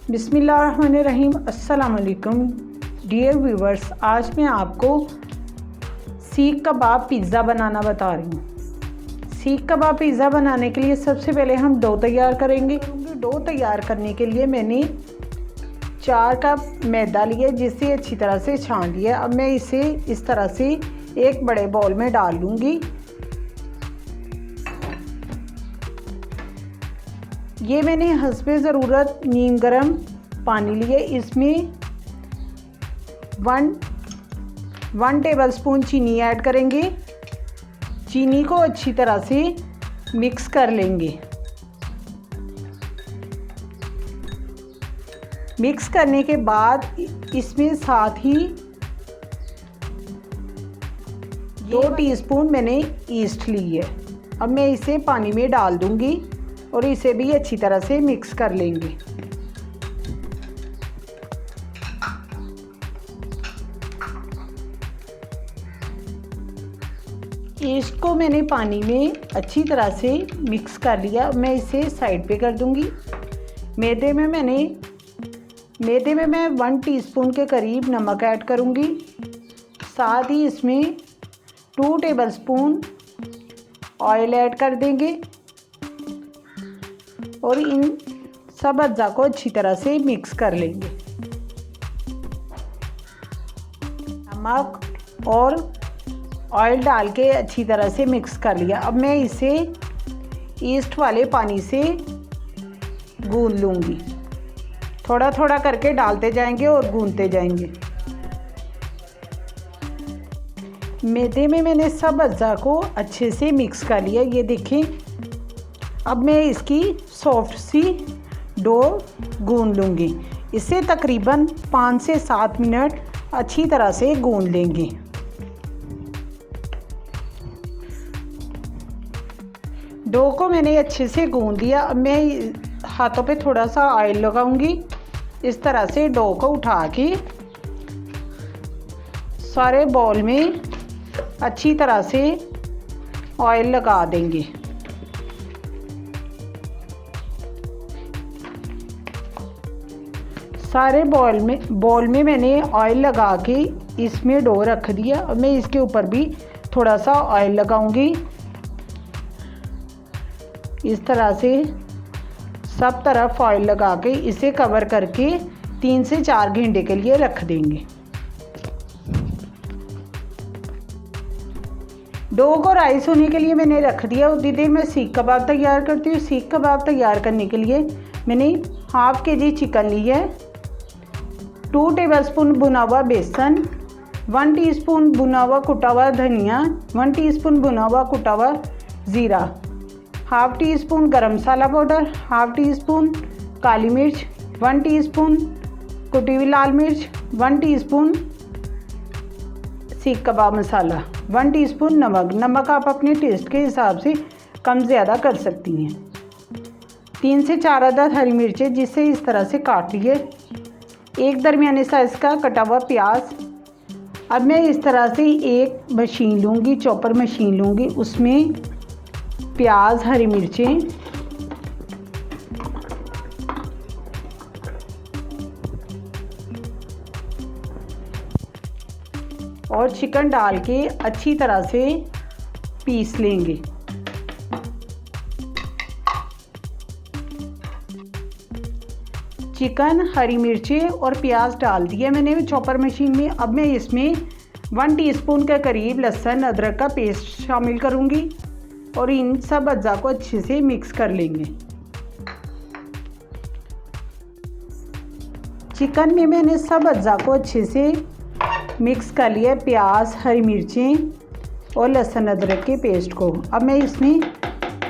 बिस्मिल्लाहिर्रहमानिर्रहीम। अस्सलाम वालेकुम डियर व्यूवर्स, आज मैं आपको सीख कबाब पिज़्ज़ा बनाना बता रही हूँ। सीख कबाब पिज़्ज़ा बनाने के लिए सबसे पहले हम डो तैयार करेंगे। डो तैयार करने के लिए मैंने 4 कप मैदा लिया, जिसे अच्छी तरह से छान लिया। अब मैं इसे इस तरह से एक बड़े बाउल में डाल लूँगी। ये मैंने हस्बे ज़रूरत नीम गर्म पानी लिए। इसमें 1 टेबलस्पून चीनी ऐड करेंगे। चीनी को अच्छी तरह से मिक्स कर लेंगे। मिक्स करने के बाद इसमें साथ ही 2 टीस्पून मैंने ईस्ट ली है। अब मैं इसे पानी में डाल दूंगी और इसे भी अच्छी तरह से मिक्स कर लेंगे। ईस्ट को मैंने पानी में अच्छी तरह से मिक्स कर लिया। मैं इसे साइड पे कर दूंगी। मैदे में मैं 1 टीस्पून के करीब नमक ऐड करूंगी। साथ ही इसमें 2 टेबलस्पून ऑयल ऐड कर देंगे और इन सब अज्जा को अच्छी तरह से मिक्स कर लेंगे। नमक और ऑयल डाल के अच्छी तरह से मिक्स कर लिया। अब मैं इसे ईस्ट वाले पानी से गूंद लूँगी। थोड़ा थोड़ा करके डालते जाएंगे और गूंदते जाएंगे। मैदे में मैंने सब अज्जा को अच्छे से मिक्स कर लिया, ये देखें। अब मैं इसकी सॉफ्ट सी डो गूंद लूँगी। इसे तकरीबन 5 से 7 मिनट अच्छी तरह से गूंद लेंगे। डो को मैंने अच्छे से गूंद दिया। अब मैं हाथों पे थोड़ा सा ऑयल लगाऊंगी। इस तरह से डो को उठा के सारे बॉल में अच्छी तरह से ऑयल लगा देंगे। सारे बॉल में मैंने ऑयल लगा के इसमें डो रख दिया। अब मैं इसके ऊपर भी थोड़ा सा ऑयल लगाऊंगी। इस तरह से सब तरफ ऑयल लगा के इसे कवर करके 3 से 4 घंटे के लिए रख देंगे। डो को राइस होने के लिए मैंने रख दिया। उतनी देर मैं सीख कबाब तैयार करती हूँ। सीख कबाब तैयार करने के लिए मैंने ½ kg चिकन लिया है, 2 टेबलस्पून भुना हुआ बेसन, 1 टीस्पून भुना हुआ कुटा हुआ धनिया, 1 टीस्पून भुना हुआ कुटा हुआ ज़ीरा, ½ टीस्पून गरम मसाला पाउडर, ½ टीस्पून काली मिर्च, 1 टीस्पून कुटी हुई लाल मिर्च, 1 टीस्पून सीख कबाब मसाला, 1 टीस्पून नमक आप अपने टेस्ट के हिसाब से कम ज़्यादा कर सकती हैं। 3 से 4 अदद हरी मिर्चें जिसे इस तरह से काट लिए, 1 दरमियाने साइज़ का कटा हुआ प्याज। अब मैं इस तरह से एक मशीन लूँगी, चॉपर मशीन लूँगी। उसमें प्याज, हरी मिर्चें और चिकन डाल के अच्छी तरह से पीस लेंगे। चिकन, हरी मिर्चें और प्याज डाल दिया मैंने चॉपर मशीन में। अब मैं इसमें 1 टीस्पून के करीब लहसुन अदरक का पेस्ट शामिल करूंगी और इन सब अज्जा को अच्छे से मिक्स कर लेंगे। चिकन में मैंने सब अज्जा को अच्छे से मिक्स कर लिया, प्याज, हरी मिर्चें और लहसुन अदरक के पेस्ट को। अब मैं इसमें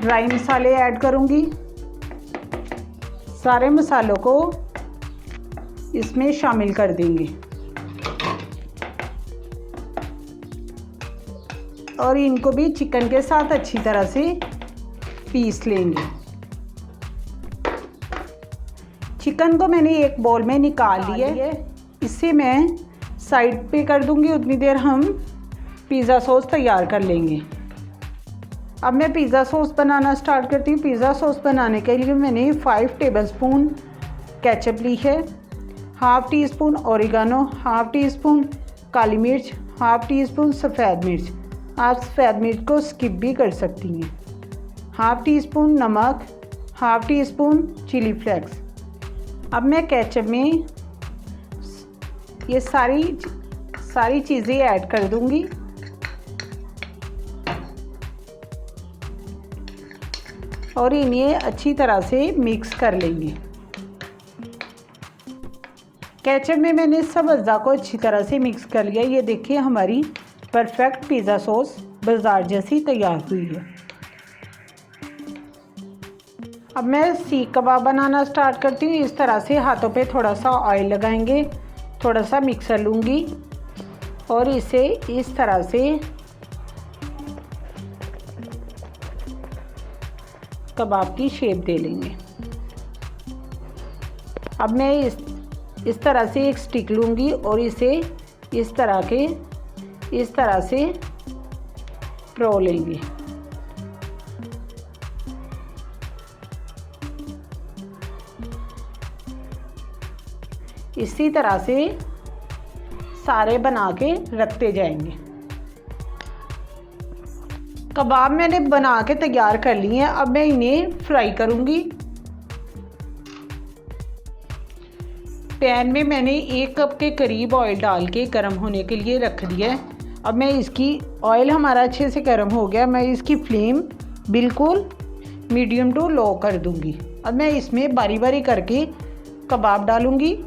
ड्राई मसाले ऐड करूंगी। सारे मसालों को इसमें शामिल कर देंगे और इनको भी चिकन के साथ अच्छी तरह से पीस लेंगे। चिकन को मैंने एक बाउल में निकाल लिया है। इसे मैं साइड पे कर दूंगी। उतनी देर हम पिज़्ज़ा सॉस तैयार कर लेंगे। अब मैं पिज़्ज़ा सॉस बनाना स्टार्ट करती हूँ। पिज़्ज़ा सॉस बनाने के लिए मैंने 5 टेबलस्पून केचप ली है, half teaspoon oregano, half teaspoon काली मिर्च, हाफ़ टी स्पून सफ़ेद मिर्च, आप सफ़ेद मिर्च को स्किप भी कर सकती हैं, हाफ़ टी स्पून नमक, half teaspoon chilli flakes. अब मैं केचप में ये सारी चीज़ें ऐड कर दूंगी और इन्हें अच्छी तरह से मिक्स कर लेंगे। केचप में मैंने सब अज्जा को अच्छी तरह से मिक्स कर लिया। ये देखिए हमारी परफेक्ट पिज़्ज़ा सॉस बाज़ार जैसी तैयार हुई है। अब मैं सीख कबाब बनाना स्टार्ट करती हूँ। इस तरह से हाथों पे थोड़ा सा ऑयल लगाएंगे, थोड़ा सा मिक्सर लूँगी और इसे इस तरह से कबाब की शेप दे लेंगे। अब मैं इस तरह से एक स्टिक लूँगी और इसे इस तरह से प्रो लेंगे। इसी तरह से सारे बना के रखते जाएंगे। कबाब मैंने बना के तैयार कर लिए हैं। अब मैं इन्हें फ्राई करूंगी। पैन में मैंने 1 कप के करीब ऑयल डाल के गर्म होने के लिए रख दिया है। अब मैं ऑयल हमारा अच्छे से गर्म हो गया, मैं इसकी फ्लेम बिल्कुल मीडियम टू लो कर दूंगी। अब मैं इसमें बारी बारी करके कबाब डालूंगी।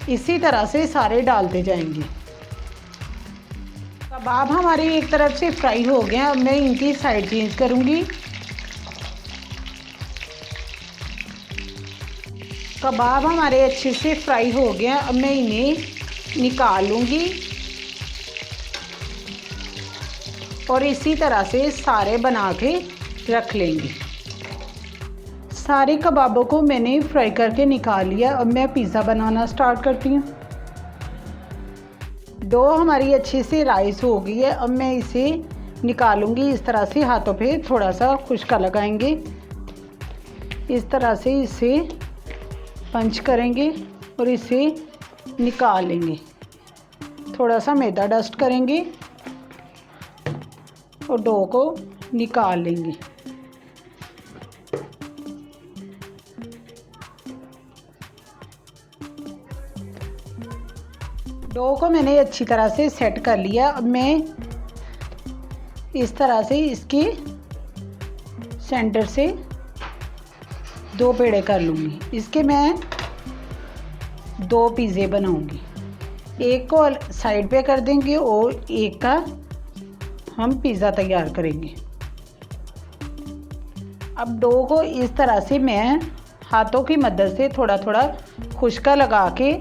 इसी तरह से सारे डालते जाएंगे। कबाब हमारे एक तरफ से फ्राई हो गए हैं। अब मैं इनकी साइड चेंज करूंगी। कबाब हमारे अच्छे से फ्राई हो गए हैं। अब मैं इन्हें निकाल लूँगी और इसी तरह से सारे बना के रख लेंगे। सारे कबाबों को मैंने फ्राई करके निकाल लिया। अब मैं पिज़्ज़ा बनाना स्टार्ट करती हूँ। डो हमारी अच्छे से राइस हो गई है। अब मैं इसे निकालूंगी। इस तरह से हाथों पे थोड़ा सा खुश्का लगाएंगे, इस तरह से इसे पंच करेंगे और इसे निकाल लेंगे। थोड़ा सा मैदा डस्ट करेंगे और डो को निकाल लेंगे। डो को मैंने अच्छी तरह से सेट कर लिया। अब मैं इस तरह से इसके सेंटर से 2 पेड़े कर लूँगी। इसके मैं 2 पिज़्ज़े बनाऊँगी। एक को साइड पे कर देंगे और एक का हम पिज़्ज़ा तैयार करेंगे। अब डो को इस तरह से मैं हाथों की मदद से थोड़ा थोड़ा खुश्का लगा के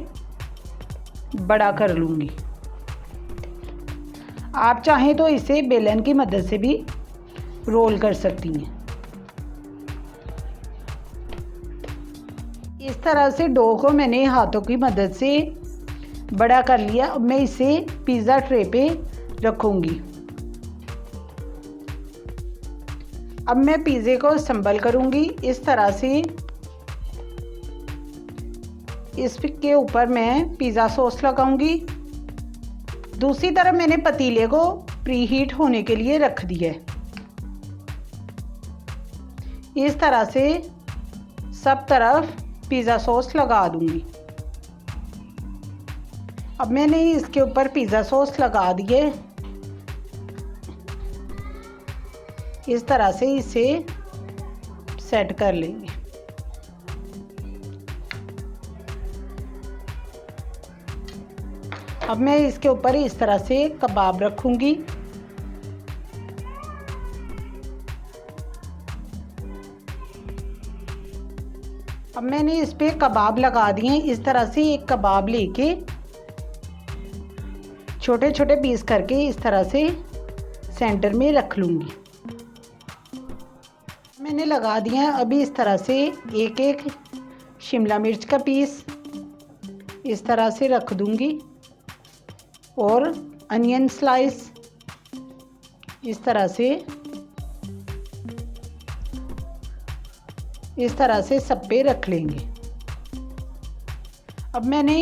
बड़ा कर लूँगी। आप चाहें तो इसे बेलन की मदद से भी रोल कर सकती हैं। इस तरह से डो को मैंने हाथों की मदद से बड़ा कर लिया। अब मैं इसे पिज़्ज़ा ट्रे पे रखूँगी। अब मैं पिज़्ज़े को असेंबल करूँगी। इस तरह से इसके ऊपर मैं पिज़्ज़ा सॉस लगाऊंगी। दूसरी तरफ मैंने पतीले को प्री हीट होने के लिए रख दिया है। इस तरह से सब तरफ पिज़्ज़ा सॉस लगा दूंगी। अब मैंने इसके ऊपर पिज़्ज़ा सॉस लगा दिए। इस तरह से इसे सेट कर लेंगे। अब मैं इसके ऊपर इस तरह से कबाब रखूंगी। अब मैंने इस पे कबाब लगा दिए। इस तरह से एक कबाब लेके छोटे छोटे पीस करके इस तरह से सेंटर में रख लूँगी। मैंने लगा दिया है। अभी इस तरह से एक एक शिमला मिर्च का पीस इस तरह से रख दूँगी और अनियन स्लाइस इस तरह से इस तरह से सब पे रख लेंगे। अब मैंने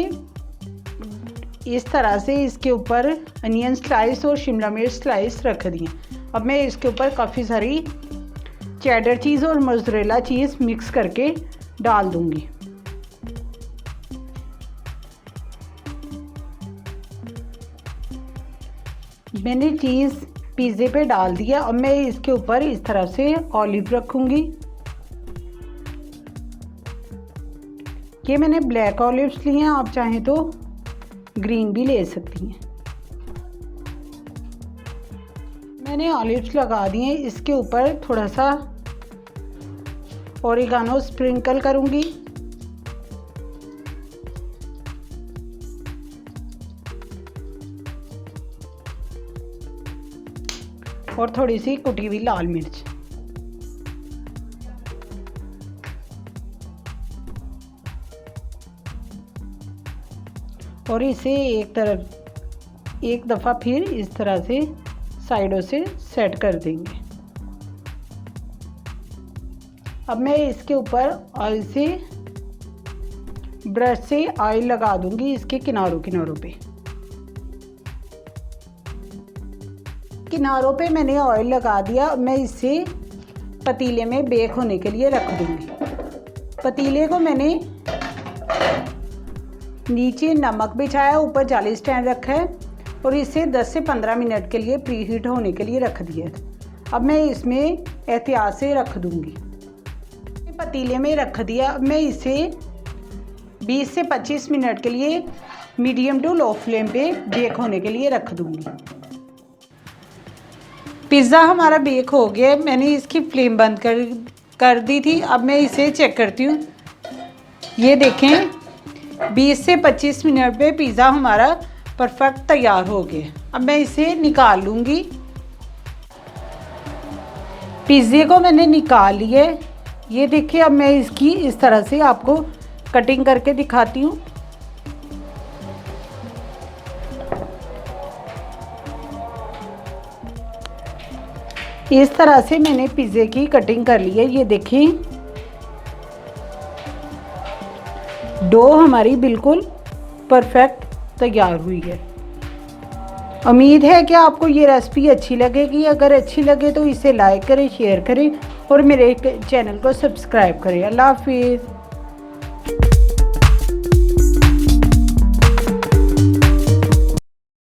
इस तरह से इसके ऊपर अनियन स्लाइस और शिमला मिर्च स्लाइस रख दिए। अब मैं इसके ऊपर काफ़ी सारी चेडर चीज़ और मोज़रेला चीज़ मिक्स करके डाल दूंगी। मैंने चीज़ पिज़्ज़े पे डाल दिया। अब मैं इसके ऊपर इस तरह से ऑलिव रखूँगी। ये मैंने ब्लैक ऑलिव्स लिए हैं, आप चाहें तो ग्रीन भी ले सकती हैं। मैंने ऑलिव्स लगा दिए। इसके ऊपर थोड़ा सा ओरिगानो स्प्रिंकल करूँगी। और थोड़ी सी कुटी हुई लाल मिर्च। और इसे एक दफ़ा फिर इस तरह से साइडों से सेट कर देंगे। अब मैं इसके ऊपर ऑयल से ब्रश से ऑयल लगा दूंगी इसके किनारों पे। किनारों पे मैंने ऑयल लगा दिया। अब मैं इसे पतीले में बेक होने के लिए रख दूंगी। पतीले को मैंने नीचे नमक बिछाया, ऊपर जाली स्टैंड रखा है और इसे 10 से 15 मिनट के लिए प्री हीट होने के लिए रख दिया। अब मैं इसमें एहतियात से रख दूंगी। पतीले में रख दिया। अब मैं इसे 20 से 25 मिनट के लिए मीडियम टू लो फ्लेम पे बेक होने के लिए रख दूंगी। पिज़्ज़ा हमारा बेक हो गया। मैंने इसकी फ्लेम बंद कर दी थी। अब मैं इसे चेक करती हूँ। ये देखें, 20 से 25 मिनट पे पिज़्ज़ा हमारा परफेक्ट तैयार हो गया। अब मैं इसे निकाल लूँगी। पिज़्ज़े को मैंने निकाल लिया। ये देखिए, अब मैं इसकी इस तरह से आपको कटिंग करके दिखाती हूँ। इस तरह से मैंने पिज़्ज़े की कटिंग कर ली है। ये देखिए, डो हमारी बिल्कुल परफेक्ट तैयार हुई है। उम्मीद है कि आपको ये रेसिपी अच्छी लगेगी। अगर अच्छी लगे तो इसे लाइक करें, शेयर करें और मेरे चैनल को सब्सक्राइब करें। अल्लाह हाफिज़।